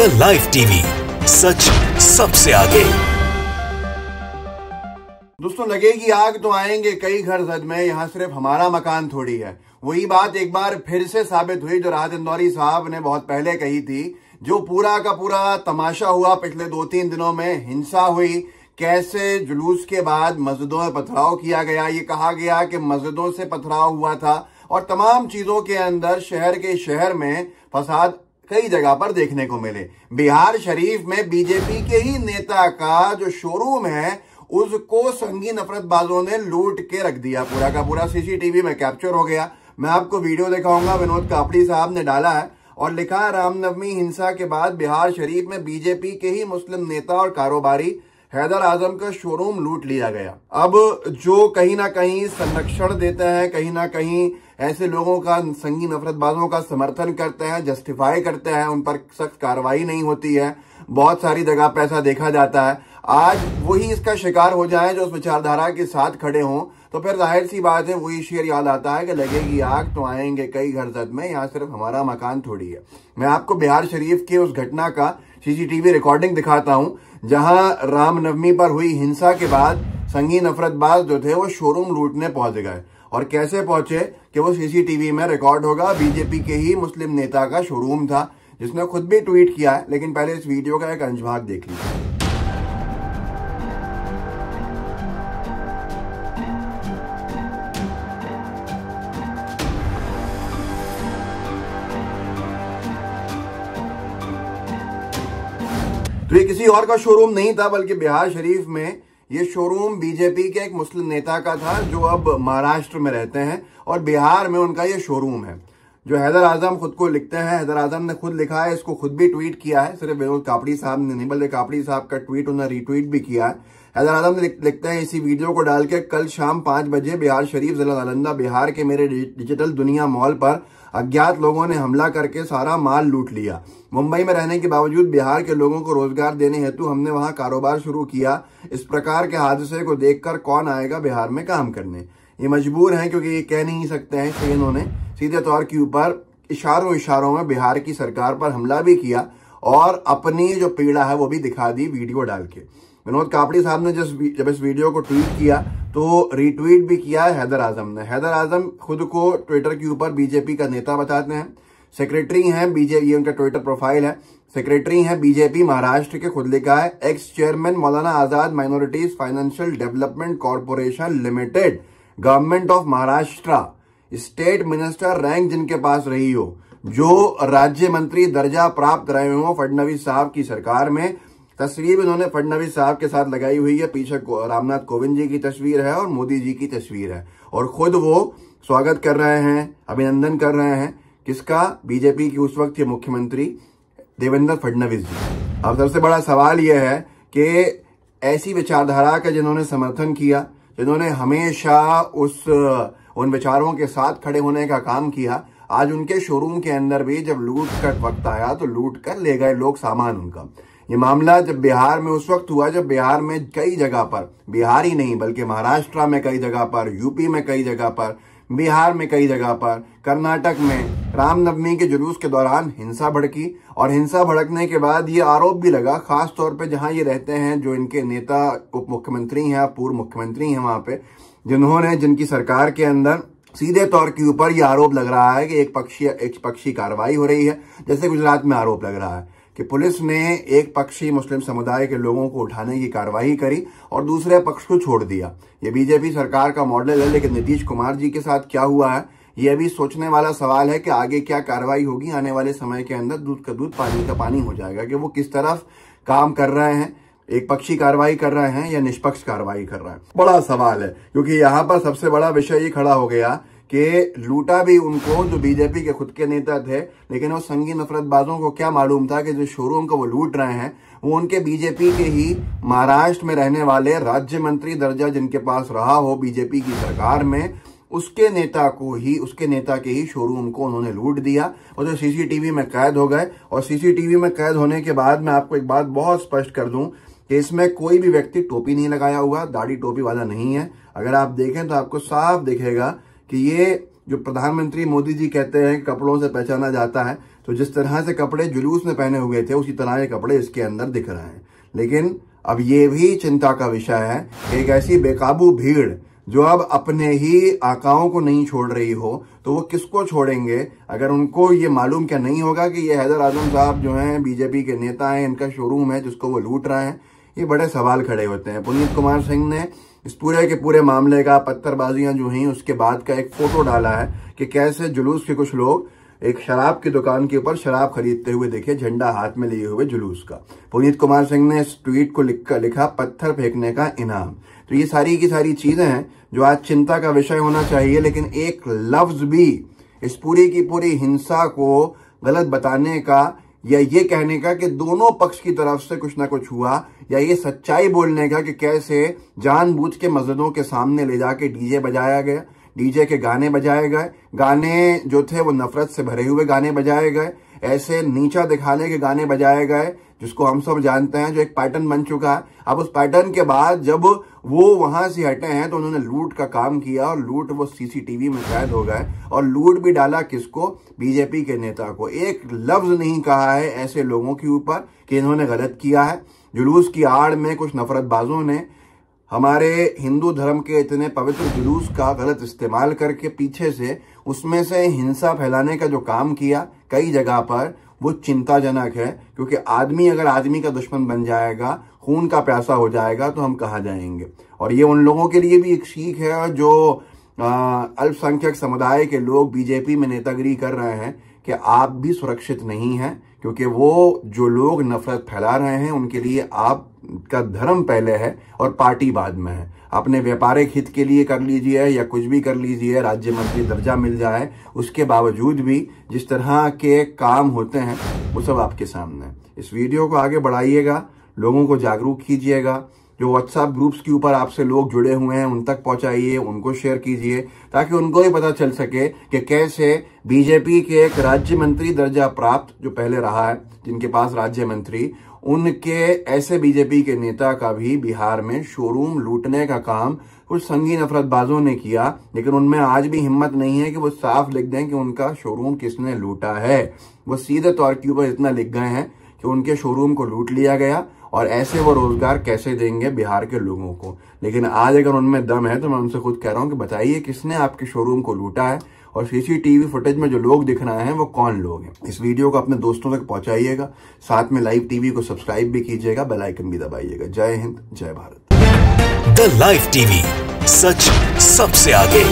The live TV, सच सबसे आगे। दोस्तों, लगेगी आग तो आएंगे कई घर जद में, यहाँ सिर्फ हमारा मकान थोड़ी है। वही बात एक बार फिर से साबित हुई जो राहत इंदौरी साहब ने बहुत पहले कही थी। जो पूरा का पूरा तमाशा हुआ पिछले 2-3 दिनों में, हिंसा हुई, कैसे जुलूस के बाद मस्जिदों में पथराव किया गया, ये कहा गया कि मस्जिदों से पथराव हुआ था, और तमाम चीजों के अंदर शहर में फसाद कई जगह पर देखने को मिले। बिहार शरीफ में बीजेपी के ही नेता का जो शोरूम है उसको संगीन नफरतबाजों ने लूट के रख दिया। पूरा का पूरा सीसीटीवी में कैप्चर हो गया। मैं आपको वीडियो दिखाऊंगा, विनोद कापड़ी साहब ने डाला है और लिखा है, रामनवमी हिंसा के बाद बिहार शरीफ में बीजेपी के ही मुस्लिम नेता और कारोबारी हैदर आजम का शोरूम लूट लिया गया। अब जो कहीं ना कहीं संरक्षण देते हैं, कहीं ना कहीं ऐसे लोगों का, संगीन नफरतबाजों का समर्थन करते हैं, जस्टिफाई करते हैं, उन पर सख्त कार्रवाई नहीं होती है, बहुत सारी जगह पे ऐसा देखा जाता है। आज वही इसका शिकार हो जाए जो उस विचारधारा के साथ खड़े हों, तो फिर जाहिर सी बात है वही शेर याद आता है कि लगेगी आग तो आएंगे कई घर जद में, यहाँ सिर्फ हमारा मकान थोड़ी है। मैं आपको बिहार शरीफ की उस घटना का सीसीटीवी रिकॉर्डिंग दिखाता हूं जहां रामनवमी पर हुई हिंसा के बाद संगीन नफरतबाज जो थे वो शोरूम लूटने पहुंच गए। और कैसे पहुंचे कि वो सीसीटीवी में रिकॉर्ड होगा। बीजेपी के ही मुस्लिम नेता का शोरूम था जिसने खुद भी ट्वीट किया है, लेकिन पहले इस वीडियो का एक अंशभाग देख लीजिए। तो ये किसी और का शोरूम नहीं था, बल्कि बिहार शरीफ में ये शोरूम बीजेपी के एक मुस्लिम नेता का था जो अब महाराष्ट्र में रहते हैं और बिहार में उनका ये शोरूम है। जो हैदर आजम खुद को लिखते हैं, हैदर आजम ने खुद लिखा है, इसको खुद भी ट्वीट किया है, सिर्फ विनोद कापड़ी साहब ने नहीं बल्कि कापड़ी साहब का ट्वीट उन्होंने रीट्वीट भी किया है। हैदर आजम लिखते हैं इसी वीडियो को डाल के, कल शाम 5 बजे बिहार शरीफ जिला नालंदा बिहार के मेरे डिजिटल दुनिया मॉल पर अज्ञात लोगों ने हमला करके सारा माल लूट लिया। मुंबई में रहने के बावजूद बिहार के लोगों को रोजगार देने हेतु हमने वहां कारोबार शुरू किया। इस प्रकार के हादसे को देखकर कौन आएगा बिहार में काम करने। ये मजबूर हैं क्योंकि ये कह नहीं सकते हैं कि इन्होंने सीधे तौर के ऊपर इशारों में बिहार की सरकार पर हमला भी किया और अपनी जो पीड़ा है वो भी दिखा दी वीडियो डाल के। विनोद कापड़ी साहब ने जब इस वीडियो को ट्वीट किया तो रीट्वीट भी किया है हैदर आजम ने। हैदर आजम खुद को ट्विटर के ऊपर बीजेपी का नेता बताते हैं, सेक्रेटरी हैं बीजेपी, ये उनका ट्विटर प्रोफाइल है, सेक्रेटरी हैं बीजेपी महाराष्ट्र के, खुद लिखा है ex chairman Maulana Azad minorities financial development corporation limited, government of Maharashtra, state minister rank जिनके पास रही हो, जो राज्य मंत्री दर्जा प्राप्त रहे हो फडणवीस साहब की सरकार में। तस्वीर उन्होंने फडणवीस साहब के साथ लगाई हुई है, पीछे रामनाथ कोविंद जी की तस्वीर है और मोदी जी की तस्वीर है, और खुद वो स्वागत कर रहे हैं, अभिनंदन कर रहे हैं किसका, बीजेपी की उस वक्त के मुख्यमंत्री देवेंद्र फडणवीस जी। अब सबसे बड़ा सवाल यह है कि ऐसी विचारधारा का जिन्होंने समर्थन किया, जिन्होंने हमेशा उन विचारों के साथ खड़े होने का काम किया, आज उनके शोरूम के अंदर भी जब लूट का वक्त आया तो लूट कर ले गए लोग सामान उनका। ये मामला जब बिहार में उस वक्त हुआ जब बिहार में कई जगह पर, बिहार ही नहीं बल्कि महाराष्ट्र में कई जगह पर, यूपी में कई जगह पर, बिहार में कई जगह पर, कर्नाटक में रामनवमी के जुलूस के दौरान हिंसा भड़की। और हिंसा भड़कने के बाद ये आरोप भी लगा, खास तौर पे जहां ये रहते हैं, जो इनके नेता उप मुख्यमंत्री हैं, पूर्व मुख्यमंत्री हैं वहां पे, जिनकी सरकार के अंदर सीधे तौर के ऊपर ये आरोप लग रहा है कि एक पक्षी कार्रवाई हो रही है। जैसे गुजरात में आरोप लग रहा है कि पुलिस ने एक पक्षी मुस्लिम समुदाय के लोगों को उठाने की कार्रवाई करी और दूसरे पक्ष को छोड़ दिया। ये बीजेपी सरकार का मॉडल है, लेकिन नीतीश कुमार जी के साथ क्या हुआ है ये अभी सोचने वाला सवाल है कि आगे क्या कार्रवाई होगी। आने वाले समय के अंदर दूध का दूध पानी का पानी हो जाएगा कि वो किस तरफ काम कर रहे हैं, एक पक्षी कार्रवाई कर रहे हैं या निष्पक्ष कार्रवाई कर रहे हैं। बड़ा सवाल है, क्योंकि यहाँ पर सबसे बड़ा विषय ये खड़ा हो गया कि लूटा भी उनको जो बीजेपी के खुद के नेता थे, लेकिन वो संगीन नफरतबाजों को क्या मालूम था कि जो शोरूम को वो लूट रहे हैं वो उनके बीजेपी के ही महाराष्ट्र में रहने वाले राज्य मंत्री दर्जा जिनके पास रहा हो बीजेपी की सरकार में, उसके नेता के ही शोरूम को उन्होंने लूट दिया और जो सीसीटीवी में कैद हो गए। और सीसीटीवी में कैद होने के बाद मैं आपको एक बात बहुत स्पष्ट कर दूं कि इसमें कोई भी व्यक्ति टोपी नहीं लगाया हुआ, दाढ़ी टोपी वाला नहीं है। अगर आप देखें तो आपको साफ दिखेगा कि ये जो प्रधानमंत्री मोदी जी कहते हैं कपड़ों से पहचाना जाता है, तो जिस तरह से कपड़े जुलूस में पहने हुए थे उसी तरह के कपड़े इसके अंदर दिख रहे हैं। लेकिन अब ये भी चिंता का विषय है, एक ऐसी बेकाबू भीड़ जो अब अपने ही आकाओं को नहीं छोड़ रही हो तो वो किसको छोड़ेंगे। अगर उनको ये मालूम क्या नहीं होगा कि ये हैदर आजम साहब जो हैं बीजेपी के नेता हैं, इनका शोरूम है जिसको वो लूट रहे हैं, ये बड़े सवाल खड़े होते हैं। पुनीत कुमार सिंह ने इस पूरे के पूरे मामले का, पत्थरबाजियां जो हुई उसके बाद का एक फोटो डाला है कि कैसे जुलूस के कुछ लोग एक शराब की दुकान के ऊपर शराब खरीदते हुए देखे, झंडा हाथ में लिए हुए जुलूस का। पुनीत कुमार सिंह ने इस ट्वीट को लिखा पत्थर फेंकने का इनाम। तो ये सारी की सारी चीजें हैं जो आज चिंता का विषय होना चाहिए। लेकिन एक लफ्ज भी इस पूरी की पूरी हिंसा को गलत बताने का या ये कहने का कि दोनों पक्ष की तरफ से कुछ ना कुछ हुआ, या ये सच्चाई बोलने का कि कैसे जानबूझ के मस्जिदों के सामने ले जाके डीजे बजाया गया, डीजे के गाने बजाए गए, गाने जो थे वो नफरत से भरे हुए गाने बजाए गए, ऐसे नीचा दिखाने के गाने बजाए गए जिसको हम सब जानते हैं, जो एक पैटर्न बन चुका है। अब उस पैटर्न के बाद जब वो वहां से हटे हैं तो उन्होंने लूट का काम किया, और लूट वो सीसीटीवी में कैद हो गए, और लूट भी डाला किसको? बीजेपी के नेता को। एक लफ्ज नहीं कहा है ऐसे लोगों के ऊपर कि इन्होंने गलत किया है। जुलूस की आड़ में कुछ नफरतबाजों ने हमारे हिंदू धर्म के इतने पवित्र जुलूस का गलत इस्तेमाल करके पीछे से उसमें से हिंसा फैलाने का जो काम किया कई जगह पर, वो चिंताजनक है। क्योंकि आदमी अगर आदमी का दुश्मन बन जाएगा, खून का प्यासा हो जाएगा, तो हम कहाँ जाएंगे। और ये उन लोगों के लिए भी एक सीख है जो अल्पसंख्यक समुदाय के लोग बीजेपी में नेतागिरी कर रहे हैं कि आप भी सुरक्षित नहीं हैं, क्योंकि वो जो लोग नफरत फैला रहे हैं उनके लिए आपका धर्म पहले है और पार्टी बाद में है। अपने व्यापारिक हित के लिए कर लीजिए या कुछ भी कर लीजिए, राज्य मंत्री दर्जा मिल जाए, उसके बावजूद भी जिस तरह के काम होते हैं वो सब आपके सामने। इस वीडियो को आगे बढ़ाइएगा, लोगों को जागरूक कीजिएगा। जो व्हाट्सएप ग्रुप्स के ऊपर आपसे लोग जुड़े हुए हैं उन तक पहुंचाइए, उनको शेयर कीजिए, ताकि उनको भी पता चल सके कि कैसे बीजेपी के एक राज्य मंत्री दर्जा प्राप्त जो पहले रहा है, जिनके पास राज्य मंत्री, उनके ऐसे बीजेपी के नेता का भी बिहार में शोरूम लूटने का काम कुछ संगीन नफरतबाजों ने किया। लेकिन उनमें आज भी हिम्मत नहीं है कि वो साफ लिख दें कि उनका शोरूम किसने लूटा है। वो सीधे तौर के ऊपर इतना लिख गए हैं कि उनके शोरूम को लूट लिया गया, और ऐसे वो रोजगार कैसे देंगे बिहार के लोगों को। लेकिन आज अगर उनमें दम है तो मैं उनसे खुद कह रहा हूं कि बताइए किसने आपके शोरूम को लूटा है, और सीसीटीवी फुटेज में जो लोग दिख रहे हैं वो कौन लोग हैं। इस वीडियो को अपने दोस्तों तक पहुंचाइएगा, साथ में लाइव टीवी को सब्सक्राइब भी कीजिएगा, बेल आइकन भी दबाइएगा। जय हिंद, जय भारत। द लाइव टीवी, सच सबसे आगे।